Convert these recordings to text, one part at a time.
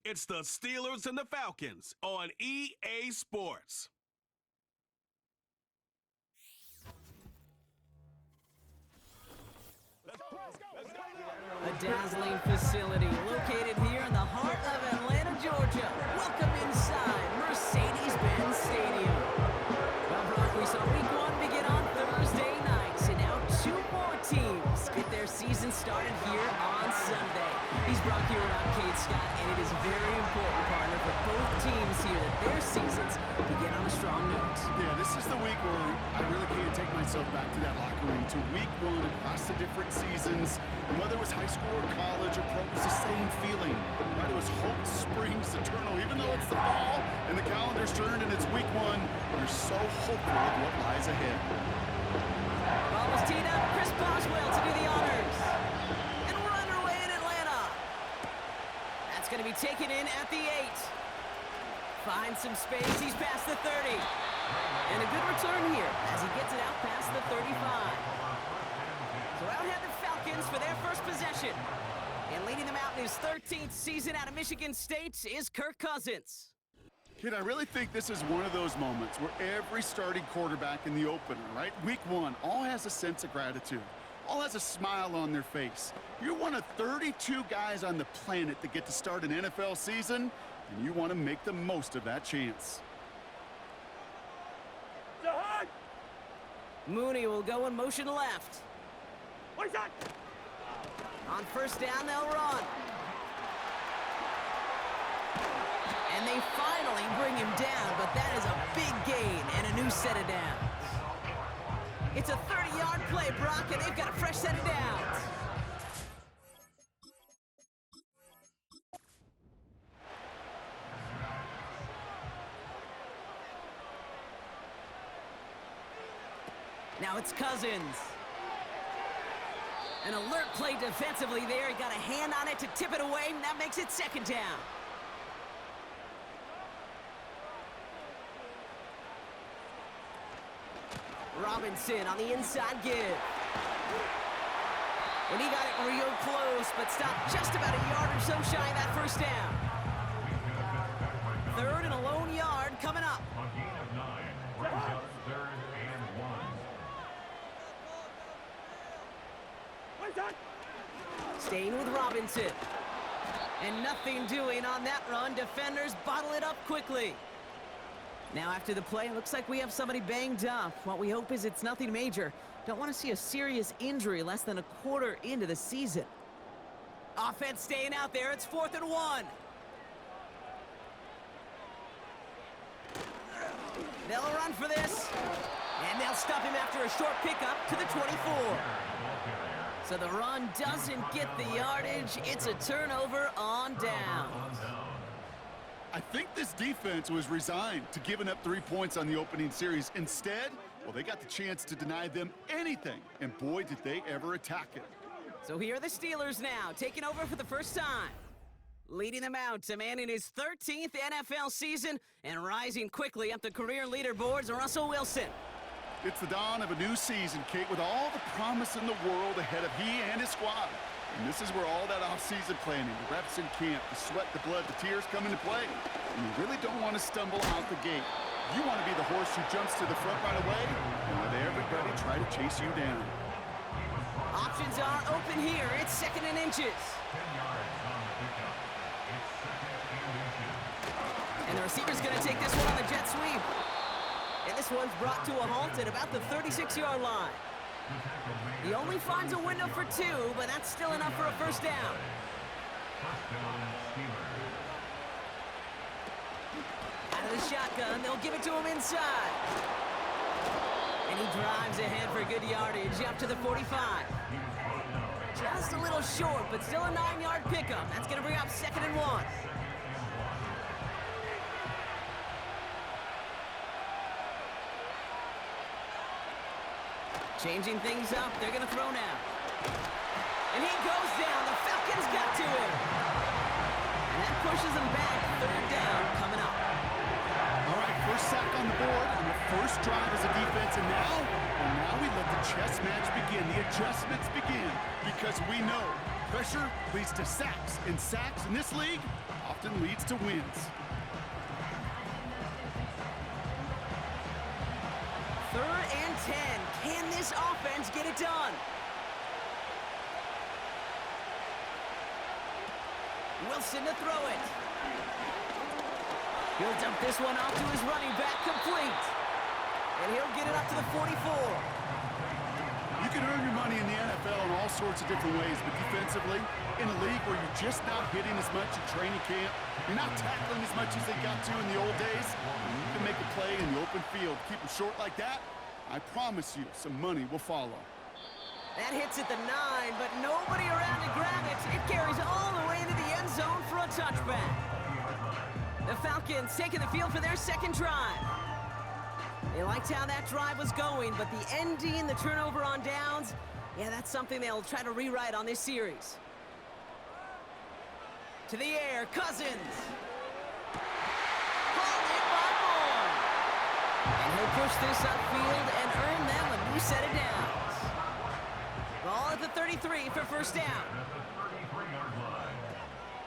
It's the Steelers and the Falcons on EA Sports. A dazzling facility located here in the heart of Atlanta, Georgia. Welcome inside Mercedes-Benz Stadium. Well, Brock, we saw week one begin on Thursday nights, and now two more teams get their season started here on Sunday. He's Brock here with Arcade Scott, and it is very important, partner, for both teams here that their seasons begin on a strong note. Yeah, this is the week where I really can't take myself back to that locker room, to week one across the different seasons. And whether it was high school or college or pro, it was the same feeling. Right? It was hope springs eternal. Even though it's the fall and the calendar's turned and it's week one, we're so hopeful of what lies ahead. Ball was teed up. Chris Boswell to do the honors. And we're underway in Atlanta. That's going to be taken in at the 8. Finds some space. He's past the 30. And a good return here as he gets it out past the 35. So out ahead the Falcons for their first possession. And leading them out in his 13th season out of Michigan State is Kirk Cousins. Kid, I really think this is one of those moments where every starting quarterback in the opener, right? Week one, all has a sense of gratitude. All has a smile on their face. You're one of 32 guys on the planet that get to start an NFL season, and you want to make the most of that chance. Mooney will go in motion left. On first down, they'll run. And they finally bring him down, but that is a big gain and a new set of downs. It's a 30-yard play, Brock, and they've got a fresh set of downs. Now it's Cousins. An alert play defensively there. He got a hand on it to tip it away, and that makes it second down. Robinson on the inside give. And he got it real close, but stopped just about a yard or so shy of that first down. Third and a lone yard coming up. On gain of 9, brings up 3rd and 1. Staying with Robinson. And nothing doing on that run. Defenders bottle it up quickly. Now after the play, it looks like we have somebody banged up. What we hope is it's nothing major. Don't want to see a serious injury less than a quarter into the season. Offense staying out there. It's 4th and 1. They'll run for this. And they'll stop him after a short pickup to the 24. So the run doesn't get the yardage. It's a turnover on downs. I think this defense was resigned to giving up 3 points on the opening series. Instead, well, they got the chance to deny them anything, and boy, did they ever attack it. So here are the Steelers now, taking over for the first time. Leading them out to man in his 13th NFL season and rising quickly up the career leaderboards, Russell Wilson. It's the dawn of a new season, Kate, with all the promise in the world ahead of he and his squad. And this is where all that off-season planning, the reps in camp, the sweat, the blood, the tears come into play. And you really don't want to stumble out the gate. You want to be the horse who jumps to the front right away and let everybody try to chase you down. Options are open here. It's 2nd and inches. 10 yards on the pickup. It's 2nd and inches. And the receiver's going to take this one on the jet sweep. And this one's brought to a halt at about the 36-yard line. He only finds a window for 2, but that's still enough for a first down. First down, Steelers. Out of the shotgun, they'll give it to him inside. And he drives ahead for good yardage up to the 45. Just a little short, but still a 9-yard pickup. That's going to bring up 2nd and 1. Changing things up, they're going to throw now. And he goes down. The Falcons got to him. And that pushes them back. 3rd down coming up. All right, first sack on the board, and the first drive as a defense, and now we let the chess match begin, the adjustments begin, because we know pressure leads to sacks, and sacks in this league often leads to wins. Third and 10. Can this offense get it done? Wilson to throw it. He'll dump this one off to his running back, complete. And he'll get it up to the 44. You can earn your money in the NFL in all sorts of different ways, but defensively, in a league where you're just not hitting as much at training camp, you're not tackling as much as they got to in the old days, and you can make a play in the open field. Keep them short like that, I promise you some money will follow. That hits at the 9, but nobody around to grab it. It carries all the way into the end zone for a touchback. The Falcons taking the field for their second drive. They liked how that drive was going, but the ending, the turnover on downs, yeah, that's something they'll try to rewrite on this series. To the air, Cousins. Hauled in by Bourne. And he'll push this upfield and earn them a new set of downs. Ball at the 33 for first down.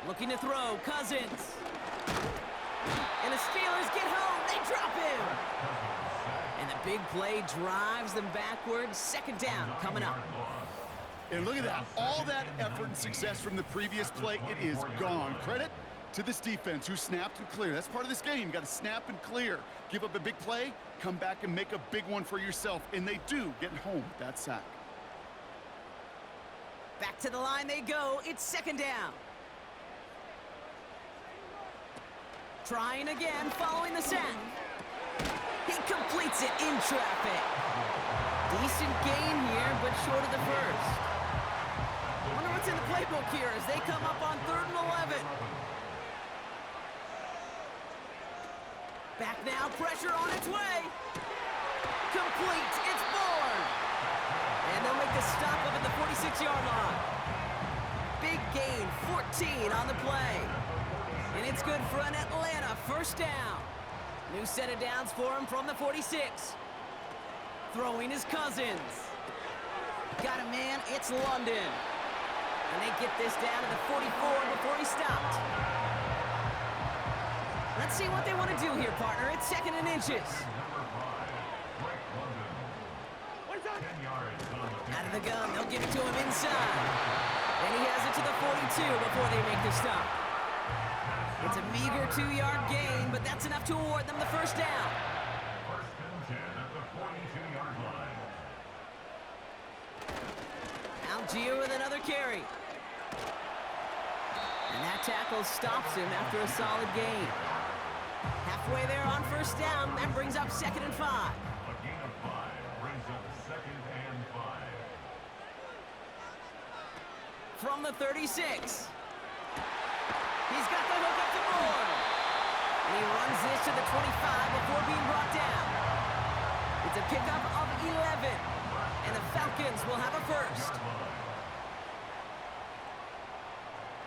Looking to throw, Cousins. And the Steelers get home, they drop him. And the big play drives them backwards. Second down coming up. And look at that. All that effort and success from the previous play, it is gone. Credit to this defense who snapped and cleared. That's part of this game. You got to snap and clear. Give up a big play, come back and make a big one for yourself. And they do get home with that sack. Back to the line they go. It's second down. Trying again, following the sack. He completes it in traffic. Decent gain here, but short of the first. Wonder what's in the playbook here as they come up on 3rd and 11. Back now, pressure on its way. Complete, it's Bourne. And they'll make the stop up at the 46-yard line. Big gain, 14 on the play. And it's good for an Atlanta first down. New set of downs for him from the 46. Throwing his Cousins. Got a man, it's London. And they get this down to the 44 before he stopped. Let's see what they want to do here, partner. It's 2nd and inches. Out of the gun, they'll give it to him inside. And he has it to the 42 before they make the stop. It's a meager 2-yard gain, but that's enough to award them the first down. First and 10 at the 42-yard line. Algier with another carry. And that tackle stops him after a solid gain. Halfway there on first down, that brings up 2nd and 5. A gain of 5 brings up 2nd and 5. From the 36. He's got the hook up to Bourne. And he runs this to the 25 before being brought down. It's a pickup of 11. And the Falcons will have a first.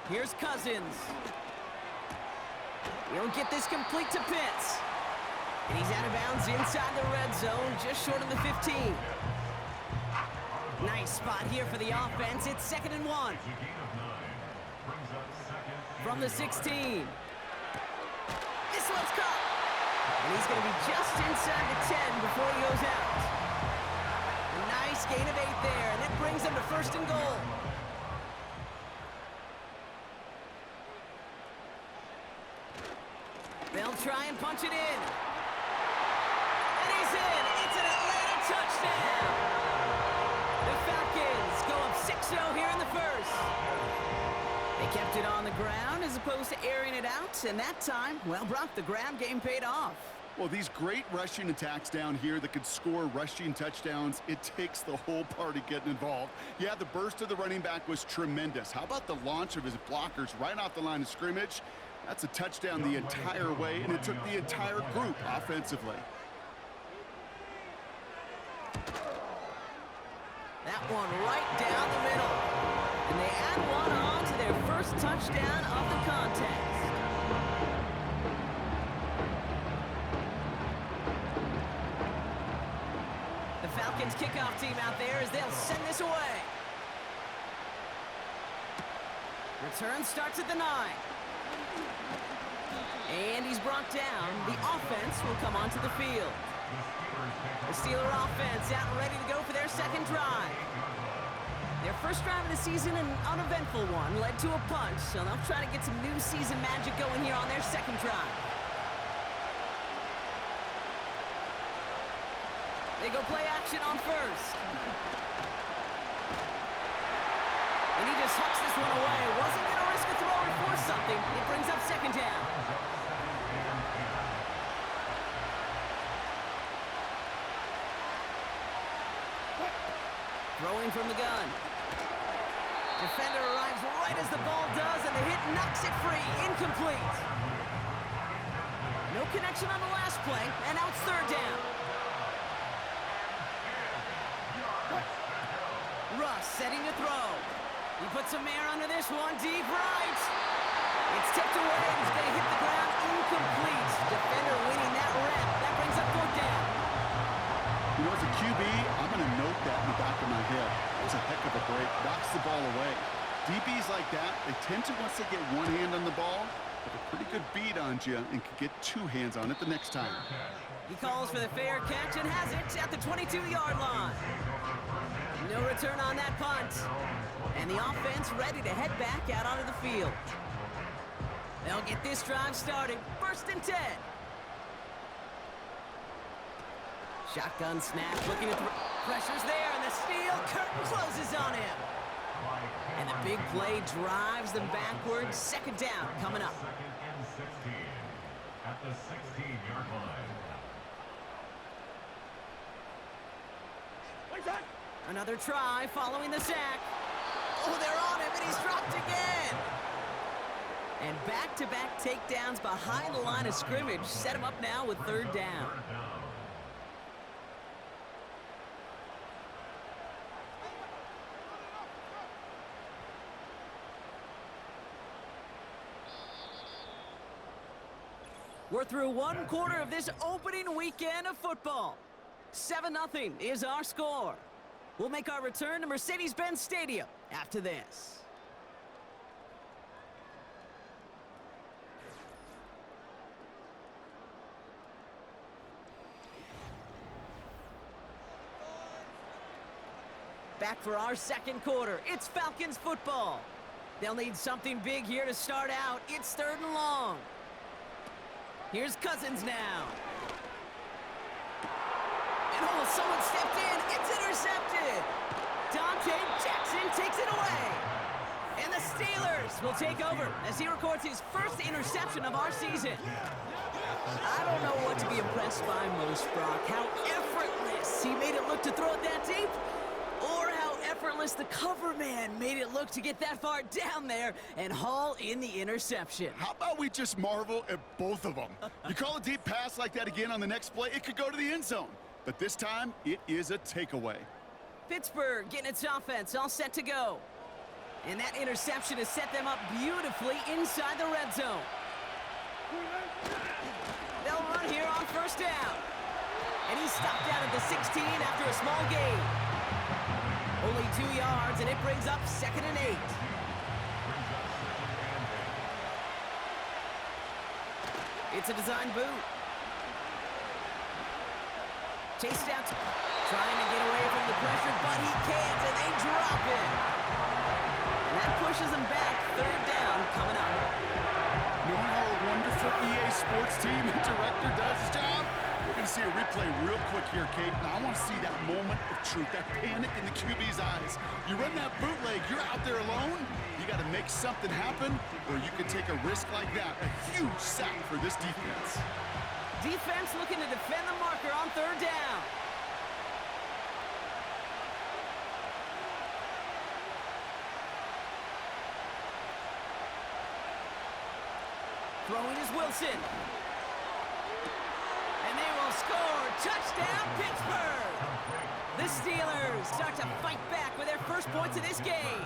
Here's Cousins. He'll get this complete to Pitts. And he's out of bounds inside the red zone, just short of the 15. Nice spot here for the offense. It's 2nd and 1. From the 16. This one's caught. And he's going to be just inside the 10 before he goes out. A nice gain of 8 there, and it brings them to 1st and goal. They'll try and punch it in. And he's in. It's an Atlanta touchdown. The Falcons go up 6-0 here in the first. They kept it on the ground as opposed to airing it out, and that time, well, Brock, the ground game paid off. Well, these great rushing attacks down here that could score rushing touchdowns, it takes the whole party getting involved. Yeah, the burst of the running back was tremendous. How about the launch of his blockers right off the line of scrimmage? That's a touchdown the entire way, and it took the entire group offensively. That one right down the middle. And they add one on to their first touchdown of the contest. The Falcons kickoff team out there as they'll send this away. Return starts at the 9. brought down, the offense will come onto the field. The Steeler offense out and ready to go for their second drive. Their first drive of the season, an uneventful one, led to a punt, so they'll try to get some new season magic going here on their second drive. They go play action on first. And he just hucks this one away. Wasn't going to risk a throw or force something. It brings up second down. Throwing from the gun. Defender arrives right as the ball does, and the hit knocks it free. Incomplete. No connection on the last play, and now it's third down. Russ setting to throw. He puts some air under this one, deep right. It's tipped away, and it's going to hit the ground incomplete. Defender winning that rep. That brings up fourth down. You know, as a QB, I'm going to note that in the back of my head. That was a heck of a break. Knocks the ball away. DBs like that, they tend to, once they get one hand on the ball, have a pretty good beat on you and can get two hands on it the next time. He calls for the fair catch and has it at the 22-yard line. No return on that punt. And the offense ready to head back out onto the field. They'll get this drive started. First and 10. Shotgun snap, looking at the pressure's there, and the steel curtain closes on him. And the big play drives them backwards. Second down coming up. Second and 16 at the 16-yard line. Another try following the sack. Oh, they're on him, and he's dropped again. And back-to-back takedowns behind the line of scrimmage set him up now with third down. We're through one quarter of this opening weekend of football. 7-0 is our score. We'll make our return to Mercedes-Benz Stadium after this. Back for our second quarter. It's Falcons football. They'll need something big here to start out. It's third and long. Here's Cousins now. And oh, someone stepped in. It's intercepted. Dante Jackson takes it away. And the Steelers will take over as he records his first interception of our season. I don't know what to be impressed by most, Brock. How effortless he made it look to throw it that deep, or how effortless the cover man made it look to get that far down there and haul in the interception. How about we just marvel at both of them? You call a deep pass like that again on the next play, it could go to the end zone. But this time, it is a takeaway. Pittsburgh getting its offense all set to go. And that interception has set them up beautifully inside the red zone. They'll run here on first down. And he's stopped out at the 16 after a small gain. Only 2 yards, and it brings up second and 8. It's a design boot. Chased out, trying to get away from the pressure, but he can't, and they drop it. And that pushes them back. Third down coming up. Knowing how a wonderful EA Sports team and director does his job, we're going to see a replay real quick here, Kate. And I want to see that moment of truth, that panic in the QB's eyes. You run that bootleg, you're out there alone. You got to make something happen, or you can take a risk like that. A huge sack for this defense. Defense looking to defend the marker on third down. Throwing is Wilson. And they will score. Touchdown, Pittsburgh. The Steelers start to fight back with their first points of this game.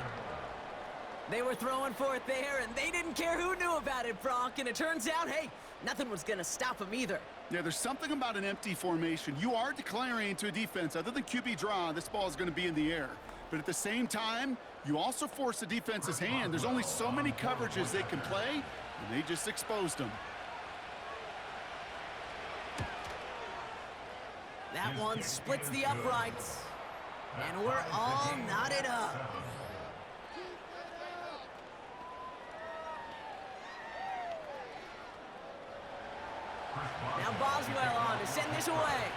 They were throwing for it there, and they didn't care who knew about it, Brock. And it turns out, hey, nothing was going to stop them either. Yeah, there's something about an empty formation. You are declaring to a defense, other than QB draw, this ball is going to be in the air. But at the same time, you also force the defense's hand. There's only so many coverages they can play, and they just exposed them. That one splits the uprights. And we're all knotted up. Now Boswell on to send this away.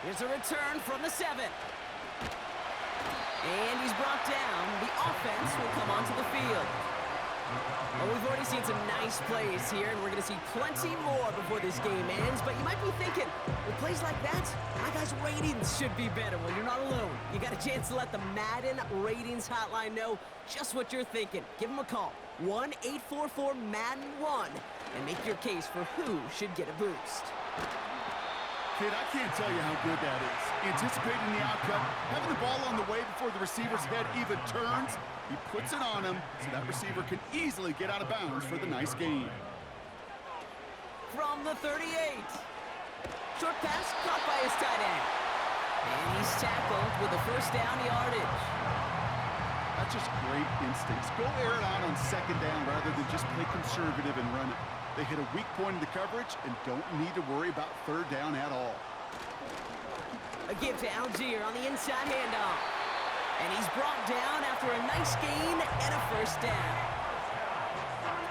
Here's a return from the 7. And he's brought down. The offense will come onto the field. Well, we've already seen some nice plays here, and we're going to see plenty more before this game ends. But you might be thinking, with plays like that, my guys' ratings should be better. Well, you're not alone. You got a chance to let the Madden ratings hotline know just what you're thinking. Give them a call, 1-844-MADDEN-1, and make your case for who should get a boost. Kid, I can't tell you how good that is. Anticipating the outcome, having the ball on the way before the receiver's head even turns, he puts it on him so that receiver can easily get out of bounds for the nice gain. From the 38. Short pass caught by his tight end. And he's tackled with a first down yardage. That's just great instincts. Go air it out on second down rather than just play conservative and run it. They hit a weak point in the coverage and don't need to worry about third down at all. A give to Algier on the inside handoff. And he's brought down after a nice gain and a first down.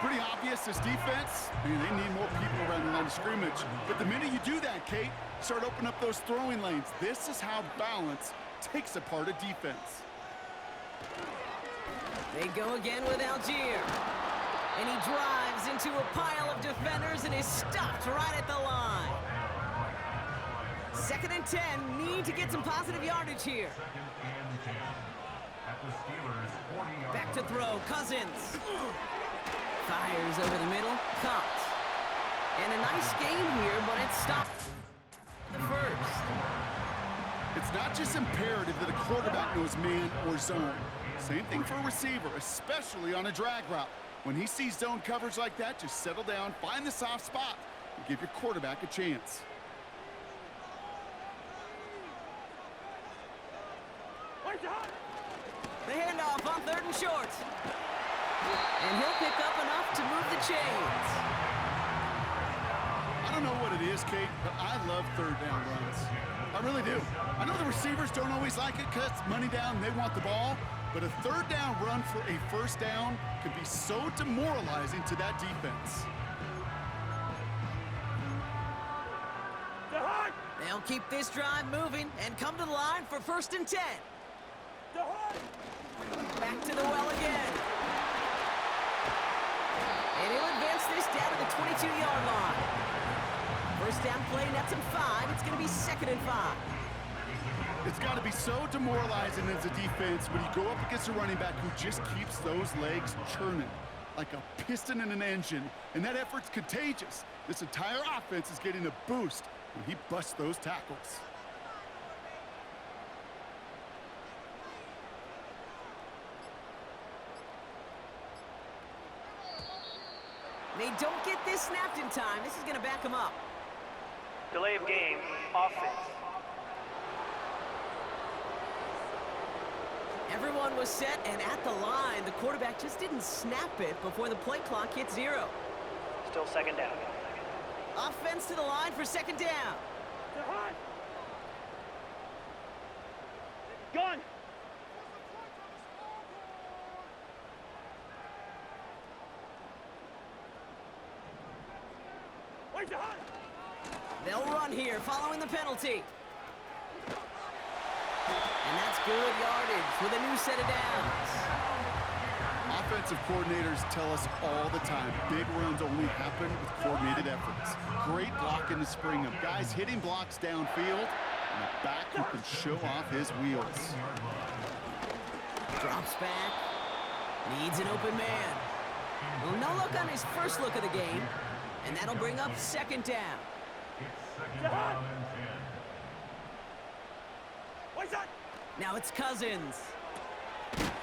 Pretty obvious this defense. Man, they need more people around the line of scrimmage. But the minute you do that, Kate, start opening up those throwing lanes. This is how balance takes apart a defense. They go again with Algier. And he drives into a pile of defenders and is stopped right at the line. 2nd and 10, need to get some positive yardage here. 2nd and 10. At the Steelers' 40-yard Back to throw, Cousins. Fires over the middle, caught. And a nice game here, but it's stopped the first. It's not just imperative that a quarterback knows man or zone. Same thing for a receiver, especially on a drag route. When he sees zone coverage like that, just settle down, find the soft spot, and give your quarterback a chance. The handoff on 3rd and short. And he'll pick up enough to move the chains. I don't know what it is, Kate, but I love third down runs. I really do. I know the receivers don't always like it because it's money down, they want the ball, but a third down run for a first down could be so demoralizing to that defense. They'll keep this drive moving and come to the line for 1st and 10. Back to the well again. And he'll advance this down to the 22-yard line. First down play, nets him 5. It's going to be 2nd and 5. It's got to be so demoralizing as a defense when you go up against a running back who just keeps those legs churning like a piston in an engine, and that effort's contagious. This entire offense is getting a boost when he busts those tackles. They don't get this snapped in time. This is going to back them up. Delay of game, offense. Everyone was set and at the line. The quarterback just didn't snap it before the play clock hit 0. Still 2nd down. Offense to the line for 2nd down. Gun! They'll run here following the penalty. And that's good yardage with a new set of downs. Offensive coordinators tell us all the time, big runs only happen with coordinated efforts. Great blocking to spring them. Guys hitting blocks downfield, and a back who can show off his wheels. Drops back. Needs an open man. Well, no look on his first look of the game. And that'll bring up 2nd down. It's 2nd down and 10. Now it's Cousins.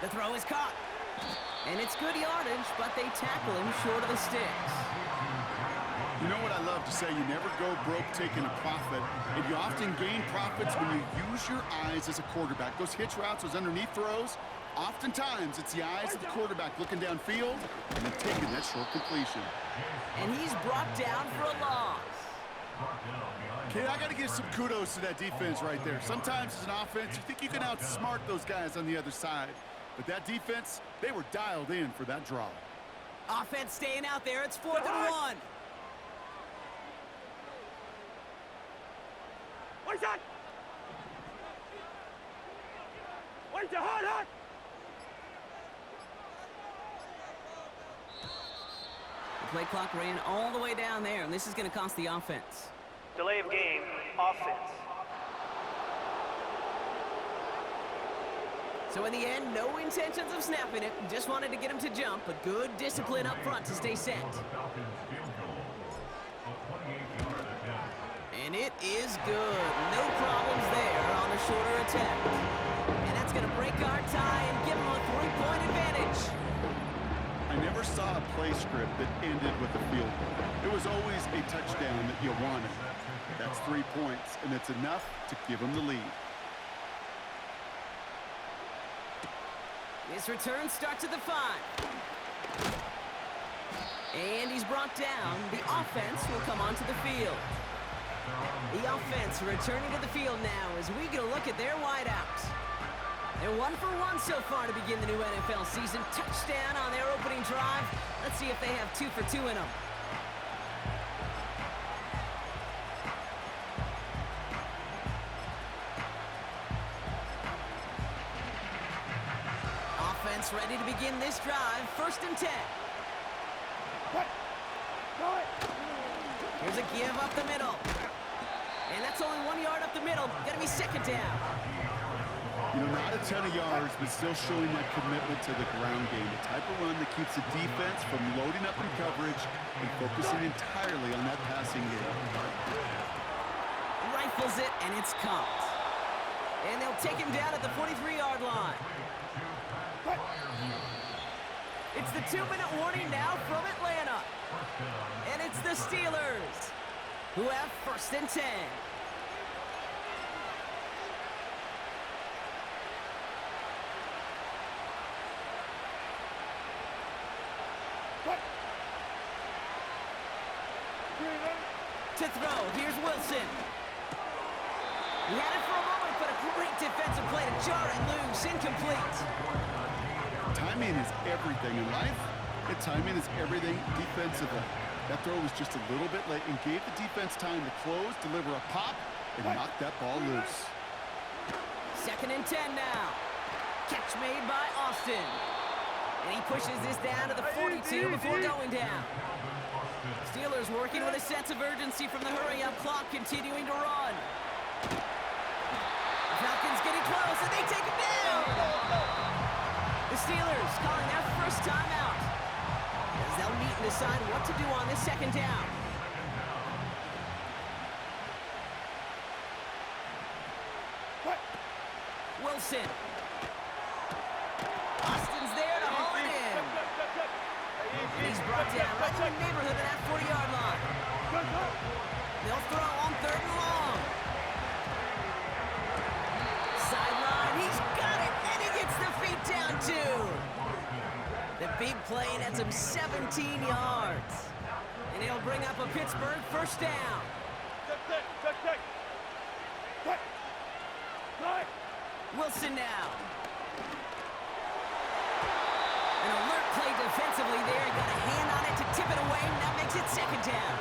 The throw is caught. And it's good yardage, but they tackle him short of the sticks. You know what I love to say? You never go broke taking a profit, and you often gain profits when you use your eyes as a quarterback. Those hitch routes, those underneath throws, Oftentimes, it's the eyes of the quarterback looking downfield and then taking that short completion. And he's brought down for a loss. Okay, I got to give some kudos to that defense right there. Sometimes as an offense, you think you can outsmart those guys on the other side. But that defense, they were dialed in for that draw. Offense staying out there. It's 4th and 1. Where's that? Where's the hot? The play clock ran all the way down there, and this is going to cost the offense. Delay of game, offense. So in the end, no intentions of snapping it. Just wanted to get him to jump, but good discipline up front to stay set. And it is good. No problems there on the shorter attempt. And that's going to break our tie and give them a 3-point advantage. I never saw a play script that ended with a field goal. It was always a touchdown that you wanted. That's 3 points, and it's enough to give them the lead. This return starts at the 5. And he's brought down. The offense will come onto the field. The offense returning to the field now as we get a look at their wideouts. They're 1 for 1 so far to begin the new NFL season. Touchdown on their opening drive. Let's see if they have 2 for 2 in them. Offense ready to begin this drive. 1st and 10. Here's a give up the middle. And that's only 1 yard up the middle. Gonna be 2nd down. You know, not a ton of yards, but still showing that commitment to the ground game. The type of run that keeps the defense from loading up in coverage and focusing entirely on that passing game. Rifles it, and it's caught. And they'll take him down at the 43-yard line. It's the 2-minute warning now from Atlanta. And it's the Steelers who have 1st and 10. To throw, here's Wilson. He had it for a moment, but a great defensive play to jar it loose, incomplete. Timing is everything in life, and timing is everything defensively. That throw was just a little bit late and gave the defense time to close, deliver a pop, and knock that ball loose. 2nd and 10 now. Catch made by Austin. And he pushes this down to the 42 before going down. Steelers working with a sense of urgency from the hurry-up clock, continuing to run. Falcons getting close, and they take him down! The Steelers calling their first timeout as they'll meet and decide what to do on this 2nd down. Wilson. Austin's there to haul it in. And he's brought down right in the neighborhood of that 40-yard line. They'll throw on 3rd and long. Sideline, he's got it, and he gets the feet down too. The big play nets him 17 yards. And it'll bring up a Pittsburgh 1st down. Wilson now. An alert play defensively there. Got a hand on it to tip it away, and that makes it 2nd down.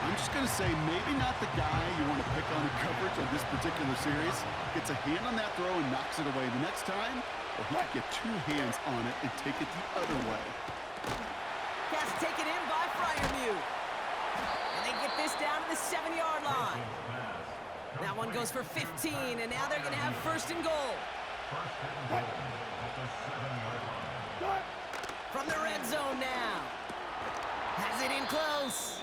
I'm just going to say maybe not the guy you want to pick on in coverage on this particular series. Gets a hand on that throw and knocks it away the next time, or he could get 2 hands on it and take it the other way. Pass taken in by Fryermuth. And they get this down to the 7-yard line. That one goes for 15, and now they're going to have 1st and goal. From the red zone now. Has it in close.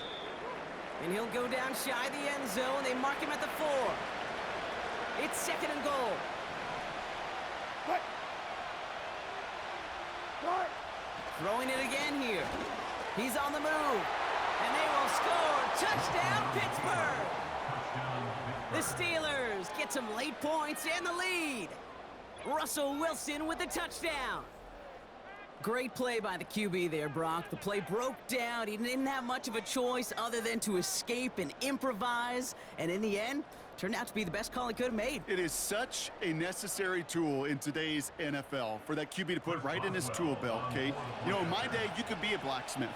And he'll go down shy the end zone. They mark him at the 4. It's 2nd and goal. Throwing it again here. He's on the move. And they will score. Touchdown, Pittsburgh. The Steelers get some late points and the lead. Russell Wilson with the touchdown. Great play by the QB there, Brock. The play broke down. He didn't have much of a choice other than to escape and improvise. And in the end, turned out to be the best call he could have made. It is such a necessary tool in today's NFL for that QB to put right in his tool belt, Kate. You know, in my day, you could be a blacksmith,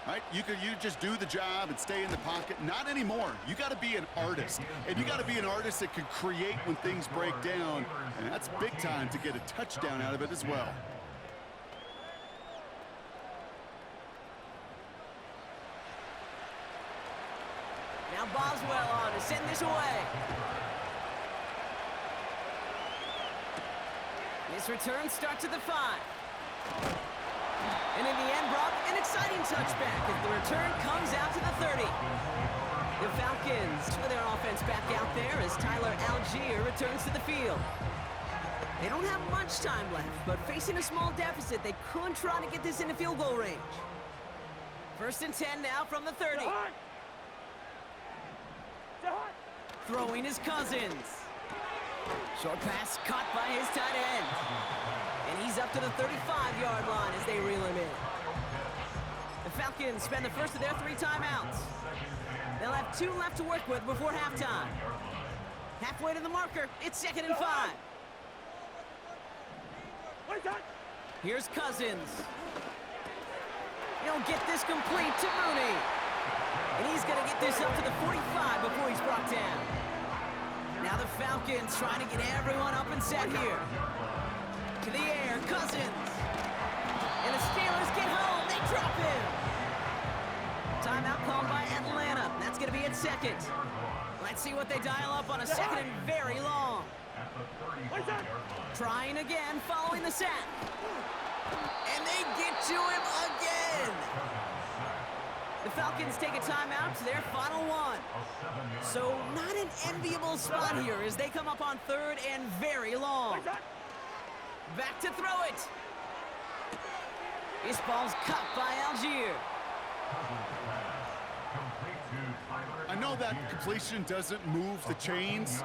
right? You just do the job and stay in the pocket. Not anymore. You got to be an artist, and you got to be an artist that can create when things break down, and that's big time to get a touchdown out of it as well. Now Boswell on to send this away. This return starts at the 5. And in the end, Brock, an exciting touchback as the return comes out to the 30. The Falcons with their offense back out there as Tyler Algier returns to the field. They don't have much time left, but facing a small deficit, they could try to get this into field goal range. 1st and 10 now from the 30. Throwing his Cousins. Short pass caught by his tight end. And he's up to the 35-yard line as they reel him in. The Falcons spend the first of their 3 timeouts. They'll have 2 left to work with before halftime. Halfway to the marker, it's 2nd and 5. Here's Cousins. He'll get this complete to Mooney. And he's going to get this up to the 45 before he's brought down. Now the Falcons trying to get everyone up and set here. To the air, Cousins. And the Steelers get home. They drop him. Timeout called by Atlanta. That's going to be at 2nd. Let's see what they dial up on a 2nd and very long. Trying again, following the sack. And they get to him again. The Falcons take a timeout to their final 1. So not an enviable spot here as they come up on 3rd and very long. Back to throw it. This ball's cut by Algier. I know that completion doesn't move the chains,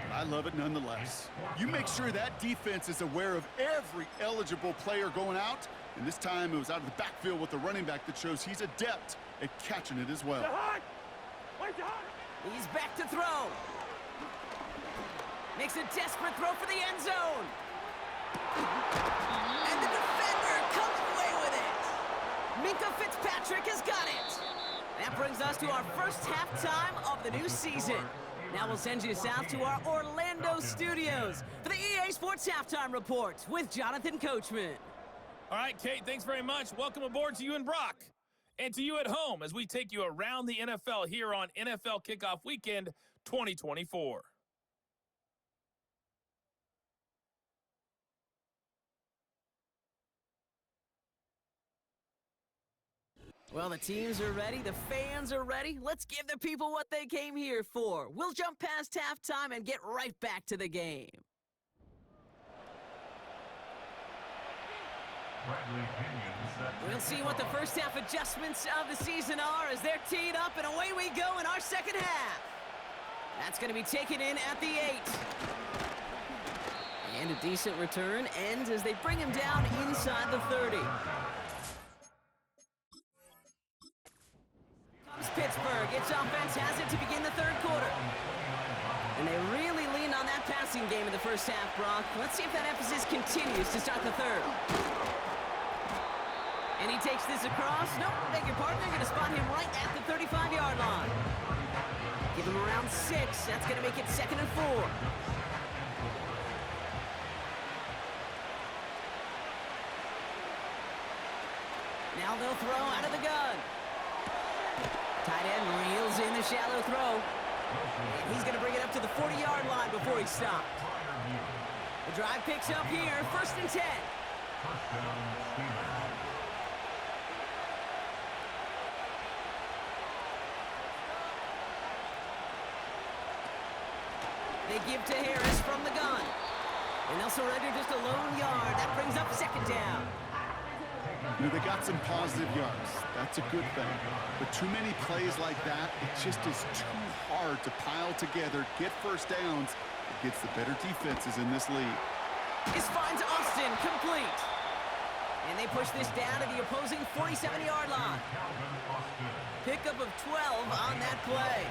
but I love it nonetheless. You make sure that defense is aware of every eligible player going out, and this time it was out of the backfield with the running back that shows he's adept at catching it as well. He's back to throw. Makes a desperate throw for the end zone. And the defender comes away with it. Minka Fitzpatrick has got it. That brings us to our first halftime of the new season. Now we'll send you south to our Orlando studios for the EA Sports Halftime Report with Jonathan Coachman. All right, Kate, thanks very much. Welcome aboard to you and Brock. And to you at home as we take you around the NFL here on NFL Kickoff Weekend 2024. Well, the teams are ready, the fans are ready. Let's give the people what they came here for. We'll jump past halftime and get right back to the game. We'll see what the first half adjustments of the season are as they're teed up, and away we go in our second half. That's going to be taken in at the 8. And a decent return ends as they bring him down inside the 30. Pittsburgh, its offense has it to begin the 3rd quarter. And they really leaned on that passing game in the first half, Brock. Let's see if that emphasis continues to start the 3rd. And he takes this across. Nope, beg your pardon. They're going to spot him right at the 35-yard line. Give him around 6. That's going to make it 2nd and 4. Now they'll throw out of the gun. Tight end reels in the shallow throw. And he's going to bring it up to the 40-yard line before he stopped. The drive picks up here, 1st and 10. They give to Harris from the gun. And they'll surrender just a lone yard. That brings up 2nd down. You know, they got some positive yards. That's a good thing. But too many plays like that, it just is too hard to pile together, get first downs against the better defenses in this league. This finds Austin, complete. And they push this down to the opposing 47-yard line. Pickup of 12 on that play.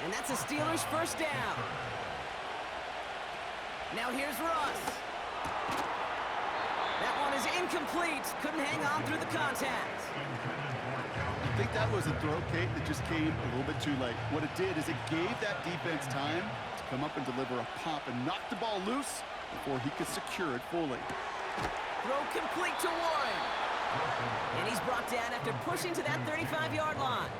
And that's a Steelers first down. Now here's Russ. That one is incomplete. Couldn't hang on through the contact. I think that was a throw, Kate, that just came a little bit too late. What it did is it gave that defense time to come up and deliver a pop and knock the ball loose before he could secure it fully. Throw complete to Warren. And he's brought down after pushing to that 35-yard line.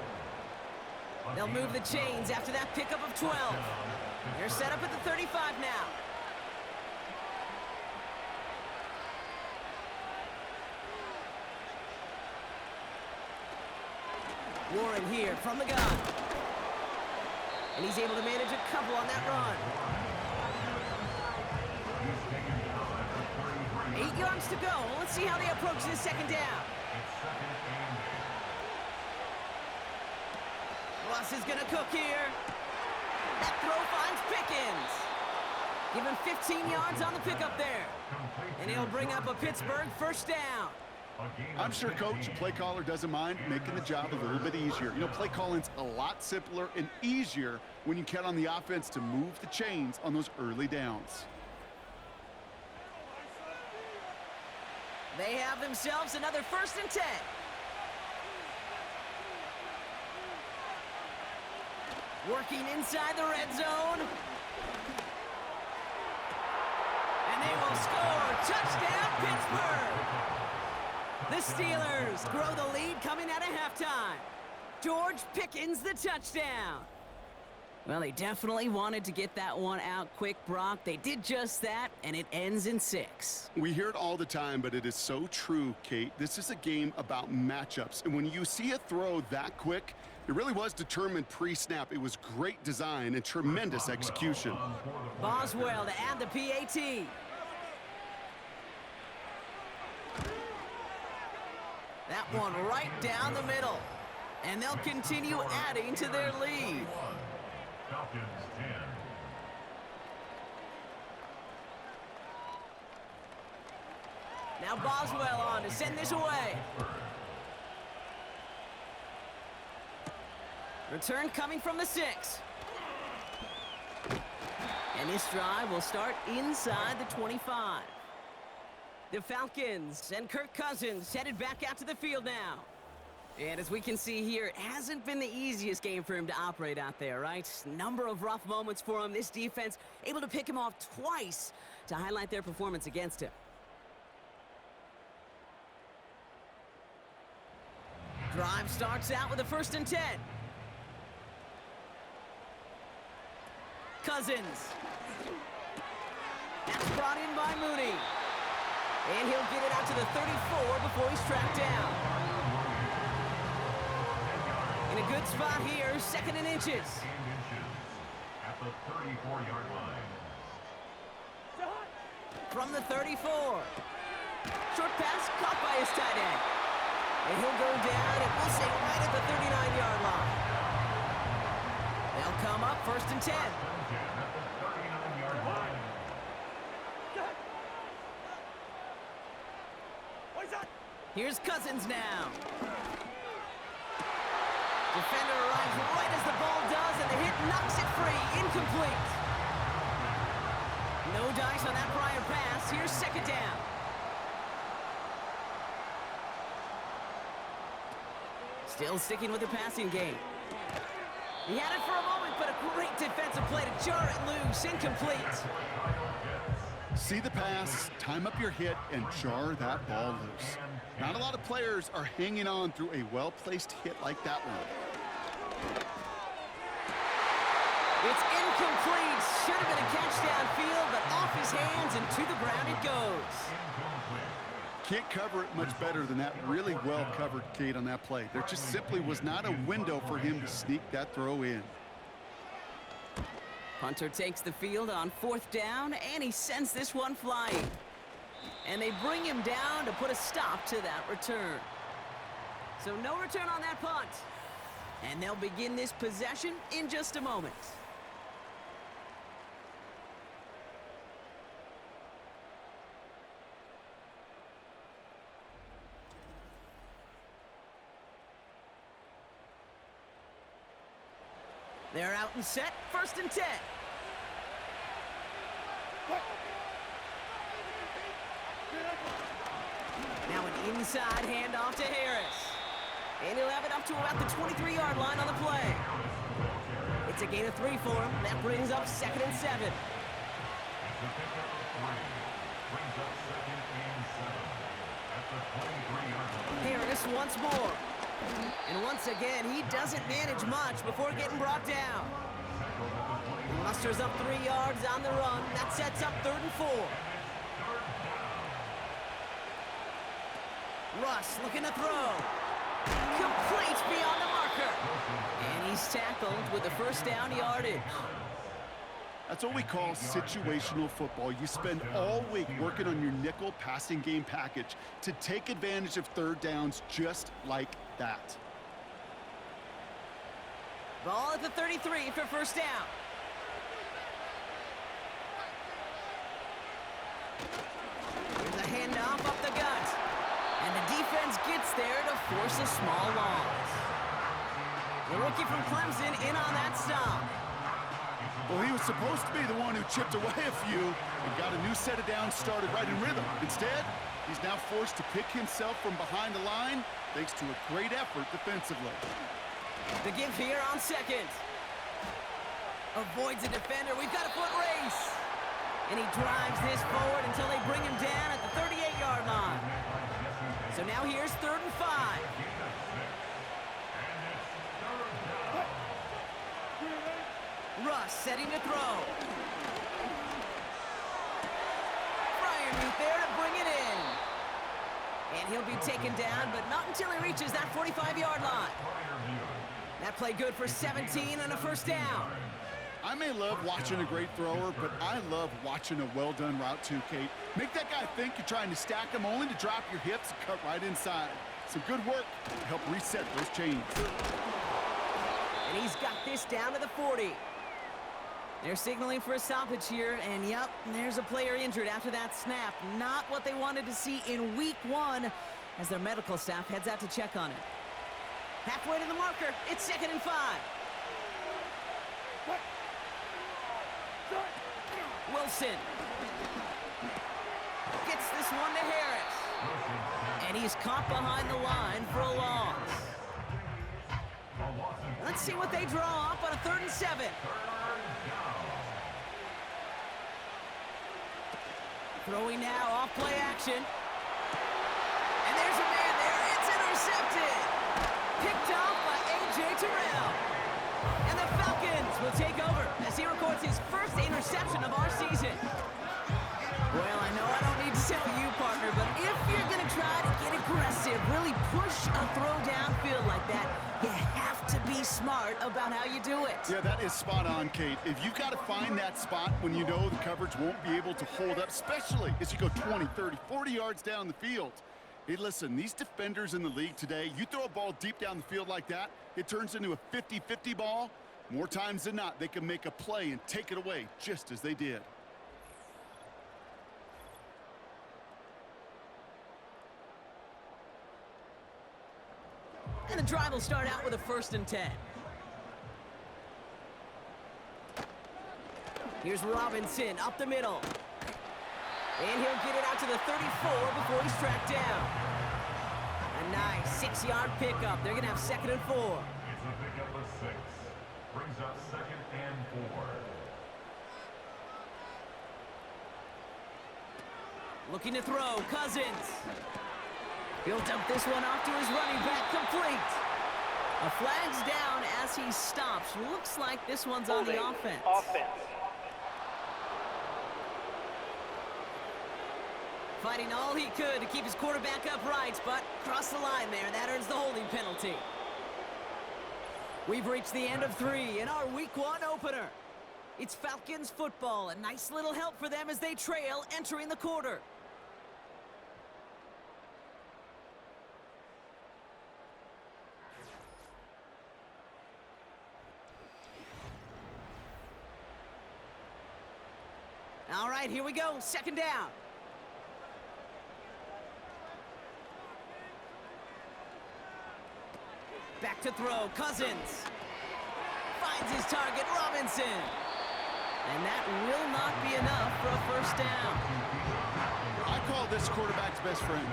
They'll move the chains after that pickup of 12. They're set up at the 35 now. Warren here from the gun. And he's able to manage a couple on that run. 8 yards to go. Let's see how they approach this second down. Russ is going to cook here. That throw finds Pickens. Give him 15 yards on the pickup there. And he'll bring up a Pittsburgh first down. I'm sure, Coach, play caller doesn't mind making the job a little bit easier. You know, play calling's a lot simpler and easier when you count on the offense to move the chains on those early downs. They have themselves another 1st and 10. Working inside the red zone. And they will score. Touchdown, Pittsburgh. The Steelers grow the lead coming out of halftime. George Pickens, the touchdown. Well, they definitely wanted to get that one out quick, Brock. They did just that, and it ends in 6. We hear it all the time, but it is so true, Kate. This is a game about matchups. And when you see a throw that quick, it really was determined pre-snap. It was great design and tremendous execution. Boswell to add the PAT. That one right down the middle. And they'll continue adding to their lead. Falcons 10. Now Boswell on to send this away. Return coming from the 6. And this drive will start inside the 25. The Falcons and Kirk Cousins headed back out to the field now. And as we can see here, it hasn't been the easiest game for him to operate out there, right? Number of rough moments for him. This defense able to pick him off twice to highlight their performance against him. Drive starts out with a 1st and 10. Cousins. That's brought in by Mooney. And he'll get it out to the 34 before he's tracked down. In a good spot here, 2nd and inches. At the 34-yard line. From the 34. Short pass caught by his tight end. And he'll go down, and we'll say right at the 39-yard line. They'll come up 1st and 10. At the 39-yard line. Here's Cousins now. Defender arrives right as the ball does, and the hit knocks it free. Incomplete. No dice on that prior pass. Here's 2nd down. Still sticking with the passing game. He had it for a moment, but a great defensive play to jar it loose. Incomplete. See the pass, time up your hit, and jar that ball loose. Not a lot of players are hanging on through a well-placed hit like that one. It's incomplete. Should have been a catch downfield, but off his hands and to the ground it goes. Can't cover it much better than that. Really well covered, Kate, on that play. There just simply was not a window for him to sneak that throw in. Punter takes the field on 4th down, and he sends this one flying. And they bring him down to put a stop to that return. So no return on that punt. And they'll begin this possession in just a moment. They're out and set, 1st and 10. Now an inside handoff to Harris. And he'll have it up to about the 23-yard line on the play. It's a gain of 3 for him. That brings up 2nd and 7. Harris once more. And once again, he doesn't manage much before getting brought down. He musters up 3 yards on the run. That sets up 3rd and 4. Russ looking to throw. Complete beyond the marker. And he's tackled with the 1st down yardage. That's what we call situational football. You spend all week working on your nickel passing game package to take advantage of 3rd downs just like that. Ball at the 33 for 1st down. Here's a handoff up the gut. And the defense gets there to force a small loss. The rookie from Clemson in on that stop. Well, he was supposed to be the one who chipped away a few and got a new set of downs started right in rhythm. Instead, he's now forced to pick himself from behind the line thanks to a great effort defensively. The give here on 2nd. Avoids a defender. We've got a foot race. And he drives this forward until they bring him down at the 38-yard line. So now here's 3rd and 5. Russ setting to throw. Freiermuth there to bring it in. And he'll be taken down, but not until he reaches that 45-yard line. That play good for 17 and a 1st down. I may love watching a great thrower, but I love watching a well-done route too, Kate. Make that guy think you're trying to stack him only to drop your hips and cut right inside. Some good work to help reset those chains. And he's got this down to the 40. They're signaling for a stoppage here, and yep, there's a player injured after that snap. Not what they wanted to see in week 1 as their medical staff heads out to check on it. Halfway to the marker, it's 2nd and 5. Wilson gets this one to Harris. And he's caught behind the line for a loss. Let's see what they draw up on a 3rd and 7. Throwing now off play action. And there's a man there. It's intercepted. Picked off by A.J. Terrell. And the Falcons will take over as he records his 1st interception of our season. Well, I know I don't need to tell you, partner, but if you're going to try to get aggressive, really push a throw downfield like that, you have to be smart about how you do it. Yeah, that is spot on, Kate. If you've got to find that spot when you know the coverage won't be able to hold up, especially as you go 20, 30, 40 yards down the field. Hey, listen, these defenders in the league today, you throw a ball deep down the field like that, it turns into a 50-50 ball. More times than not, they can make a play and take it away just as they did. And the drive will start out with a 1st and 10. Here's Robinson up the middle. And he'll get it out to the 34 before he's tracked down. A nice 6-yard pickup. They're going to have 2nd and 4. It's a pickup of 6. Brings up 2nd and 4. Looking to throw, Cousins. He'll dump this one off to his running back, complete. A flag's down as he stops. Looks like this one's on the offense. Fighting all he could to keep his quarterback upright, but crossed the line there. That earns the holding penalty. We've reached the end of 3 in our Week 1 opener. It's Falcons football. A nice little help for them as they trail entering the quarter. All right, here we go. 2nd down. Back to throw. Cousins. finds his target, Robinson. And that will not be enough for a first down. I call this quarterback's best friend.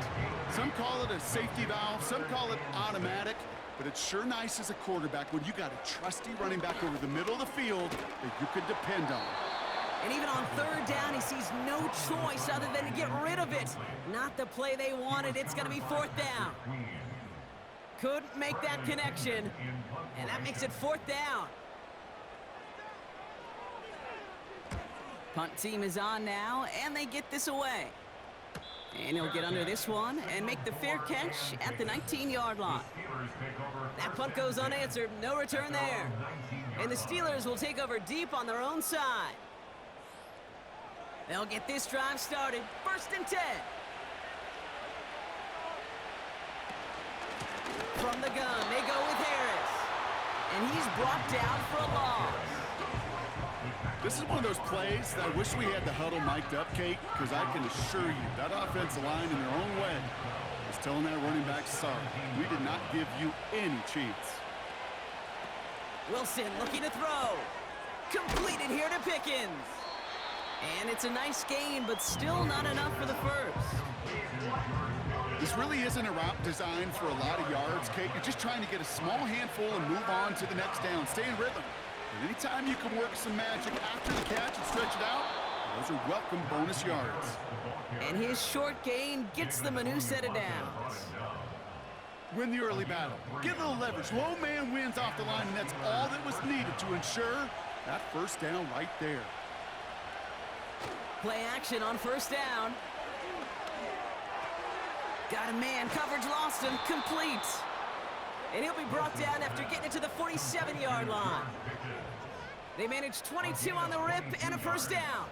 Some call it a safety valve, some call it automatic, but it's sure nice as a quarterback when you got a trusty running back over the middle of the field that you can depend on. And even on third down, he sees no choice other than to get rid of it. Not the play they wanted. It's going to be fourth down. Couldn't make that connection, and that makes it fourth down. Punt team is on now, and they get this away. And he'll get under this one and make the fair catch at the 19-yard line. That punt goes unanswered. No return there. And the Steelers will take over deep on their own side. They'll get this drive started. First and 10. From the gun, they go with Harris. And he's brought down for a loss. This is one of those plays that I wish we had the huddle mic'd up, Kate, because I can assure you that offensive line in their own way is telling that running back, sorry, we did not give you any chance. Wilson looking to throw. Completed here to Pickens. And it's a nice gain, but still not enough for the first. This really isn't a route designed for a lot of yards, Kate. You're just trying to get a small handful and move on to the next down. Stay in rhythm. And anytime you can work some magic after the catch and stretch it out, those are welcome bonus yards. And his short gain gets them a new set of downs. Win the early battle. Get a little leverage. Low man wins off the line, and that's all that was needed to ensure that first down right there. Play action on first down. Got a man. Coverage lost him. Complete. And he'll be brought down after getting it to the 47-yard line. They managed 22 on the rip and a first down.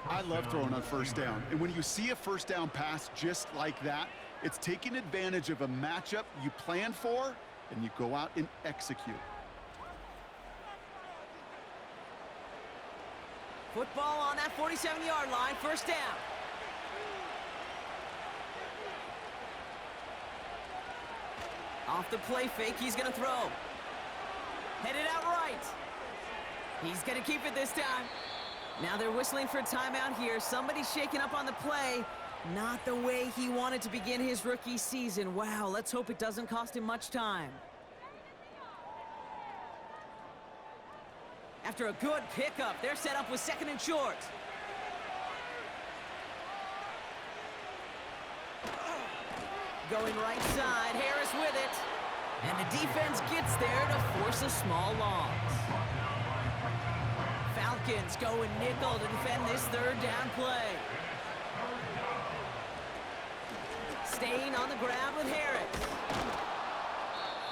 I love throwing on first down. And when you see a first down pass just like that, it's taking advantage of a matchup you plan for, and you go out and execute. Football on that 47-yard line. First down. Off the play fake, he's going to throw. Headed out right. He's going to keep it this time. Now they're whistling for a timeout here. Somebody's shaking up on the play. Not the way he wanted to begin his rookie season. Wow, let's hope it doesn't cost him much time. After a good pickup, they're set up with second and short. Going right side, Harris with it. And the defense gets there to force a small loss. Falcons going nickel to defend this third down play. Staying on the ground with Harris.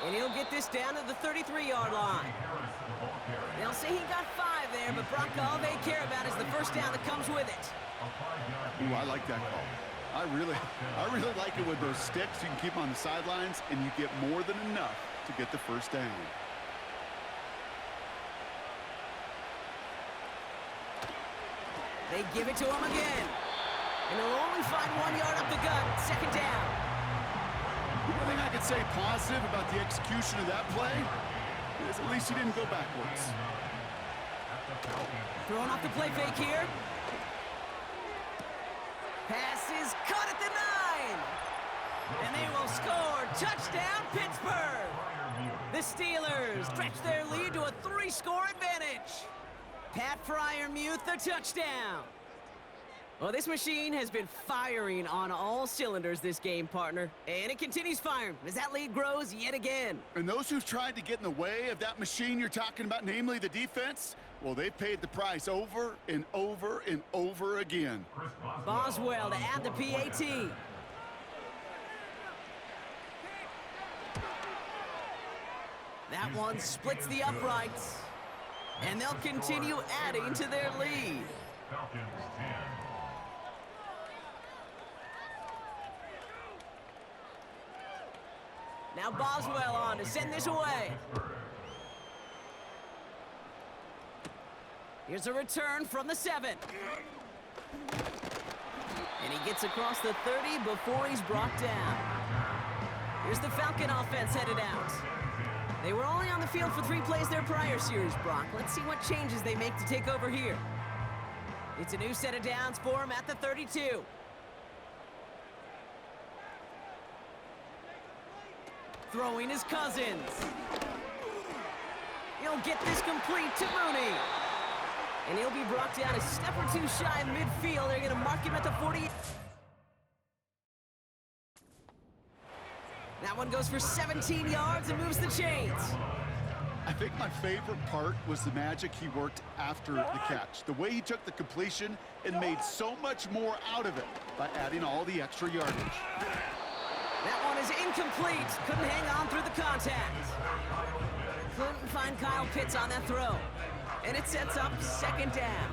And he'll get this down to the 33-yard line. They'll say he got 5 there, but Brock, all they care about is the first down that comes with it. Ooh, I like that call. I really like it with those sticks. You can keep them on the sidelines, and you get more than enough to get the first down. They give it to him again. And they'll only find 1 yard up the gut. Second down. The only thing I could say positive about the execution of that play is at least he didn't go backwards. Throwing off the play fake here. Pass is caught at the 9. And they will score. Touchdown, Pittsburgh. The Steelers stretch their lead to a 3-score advantage. Pat Freiermuth, the touchdown. Well, this machine has been firing on all cylinders this game, partner. And it continues firing as that lead grows yet again. And those who've tried to get in the way of that machine you're talking about, namely the defense, well, they've paid the price over and over and over again. Boswell to add the PAT. That one splits the uprights. And they'll continue adding to their lead. Falcons 10. Now Boswell on to send this away. Here's a return from the 7. And he gets across the 30 before he's brought down. Here's the Falcon offense headed out. They were only on the field for 3 plays their prior series, Brock. Let's see what changes they make to take over here. It's a new set of downs for him at the 32. Throwing his Cousins. He'll get this complete to Mooney. And he'll be brought down a step or 2 shy of midfield. They're going to mark him at the 48. That one goes for 17 yards and moves the chains. I think my favorite part was the magic he worked after the catch. The way he took the completion and made so much more out of it by adding all the extra yardage. That one is incomplete. Couldn't hang on through the contact. Couldn't find Kyle Pitts on that throw. And it sets up 2nd down.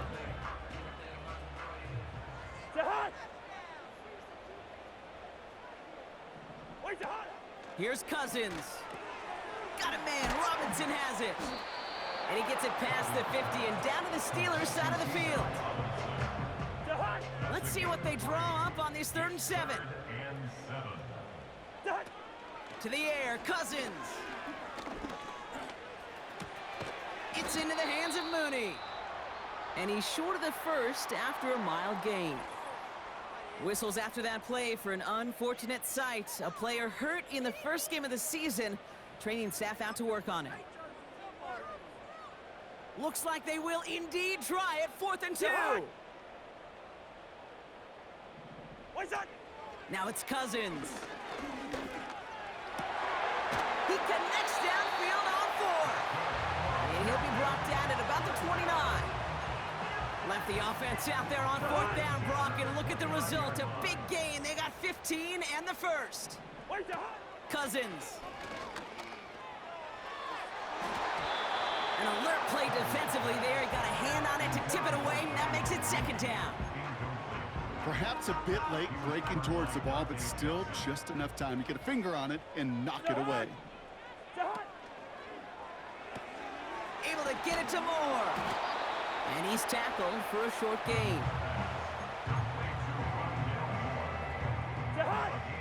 Here's Cousins. Got it, man. Robinson has it. And he gets it past the 50 and down to the Steelers' side of the field. Let's see what they draw up on this 3rd and 7. To the air, Cousins. It's into the hands of Mooney. And he's short of the first after a mild gain. Whistles after that play for an unfortunate sight. A player hurt in the first game of the season. Training staff out to work on it. Looks like they will indeed try it. 4th and 2. Now it's Cousins. He connects downfield on 4. And he'll be brought down at about the 29. Left the offense out there on 4th down, Brock, and look at the result. A big gain. They got 15 and the first. Cousins. An alert play defensively there. He got a hand on it to tip it away. That makes it 2nd down. Perhaps a bit late breaking towards the ball, but still just enough time to get a finger on it and knock it away. Able to get it to Moore. And he's tackled for a short gain.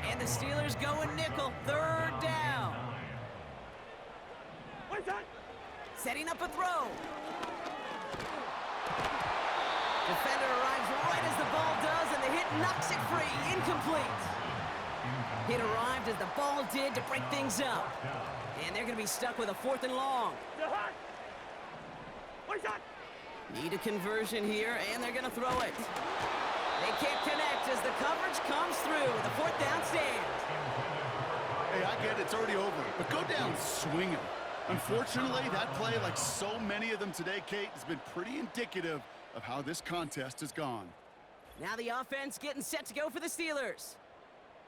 And the Steelers go in nickel. 3rd down. Setting up a throw. Defender arrives right as the ball does, and the hit knocks it free. Incomplete. Hit arrived as the ball did to break things up. And they're going to be stuck with a 4th and long. Need a conversion here, and they're going to throw it. They can't connect as the coverage comes through with a 4th down stand. Hey, I get it. It's already over. But go down swinging. Unfortunately, that play, like so many of them today, Kate, has been pretty indicative of how this contest has gone. Now the offense getting set to go for the Steelers.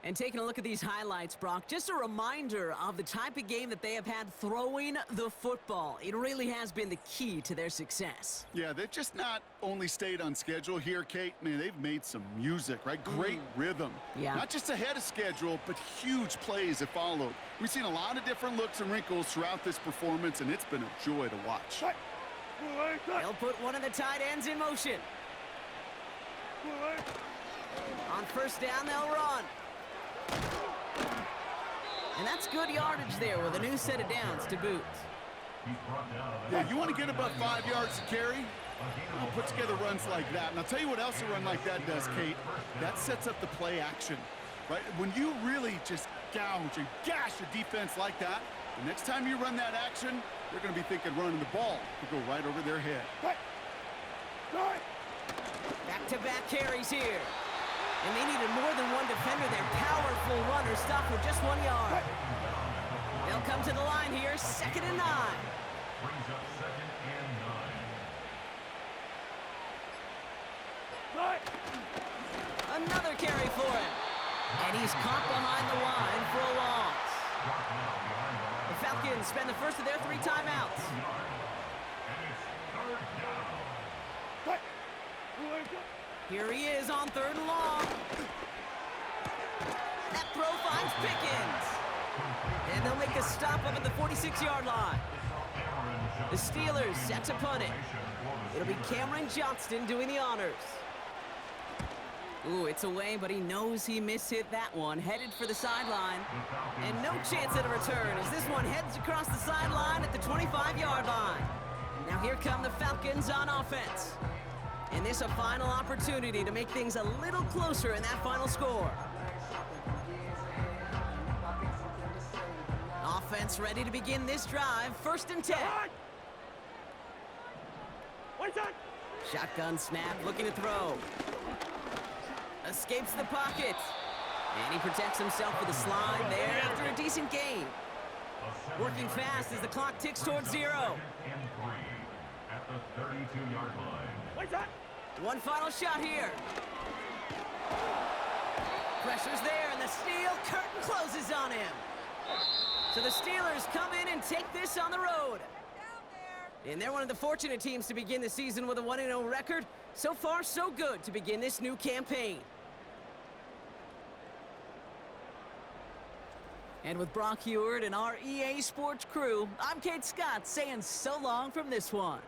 And taking a look at these highlights, Brock, just a reminder of the type of game that they have had throwing the football. It really has been the key to their success. Yeah, they've just not only stayed on schedule here, Kate. Man, they've made some music, right? Great rhythm. Yeah. Not just ahead of schedule, but huge plays have followed. We've seen a lot of different looks and wrinkles throughout this performance, and it's been a joy to watch. They'll put one of the tight ends in motion. On 1st down, they'll run. And that's good yardage there with a new set of downs to boot. Yeah, you want to get above 5 yards to carry? Well, put together runs like that. And I'll tell you what else a run like that does, Kate. That sets up the play action, right? When you really just gouge and gash your defense like that, the next time you run that action, they're going to be thinking running the ball will go right over their head. Back-to-back carries here. And they needed more than one defender. Their powerful runner stopped with just 1 yard. They'll come to the line here, 2nd and 9. Brings up 2nd and 9. Another carry for him. And he's caught behind the line for a loss. The Falcons spend the first of their 3 timeouts. Here he is on 3rd and long. That throw finds Pickens. And they'll make a stop up at the 46-yard line. The Steelers set to punt it. It'll be Cameron Johnston doing the honors. Ooh, it's away, but he knows he mishit that one. Headed for the sideline. And no chance at a return as this one heads across the sideline at the 25-yard line. Now here come the Falcons on offense. And this a final opportunity to make things a little closer in that final score. Offense ready to begin this drive. 1st and 10. Shotgun snap, looking to throw. Escapes the pocket. And he protects himself with a slide there after a decent gain. Working fast as the clock ticks towards 0. At the 32-yard line. One final shot here. Pressure's there, and the steel curtain closes on him. So the Steelers come in and take this on the road. And they're one of the fortunate teams to begin the season with a 1-0 record. So far, so good to begin this new campaign. And with Brock Heward and our EA Sports crew, I'm Kate Scott saying so long from this one.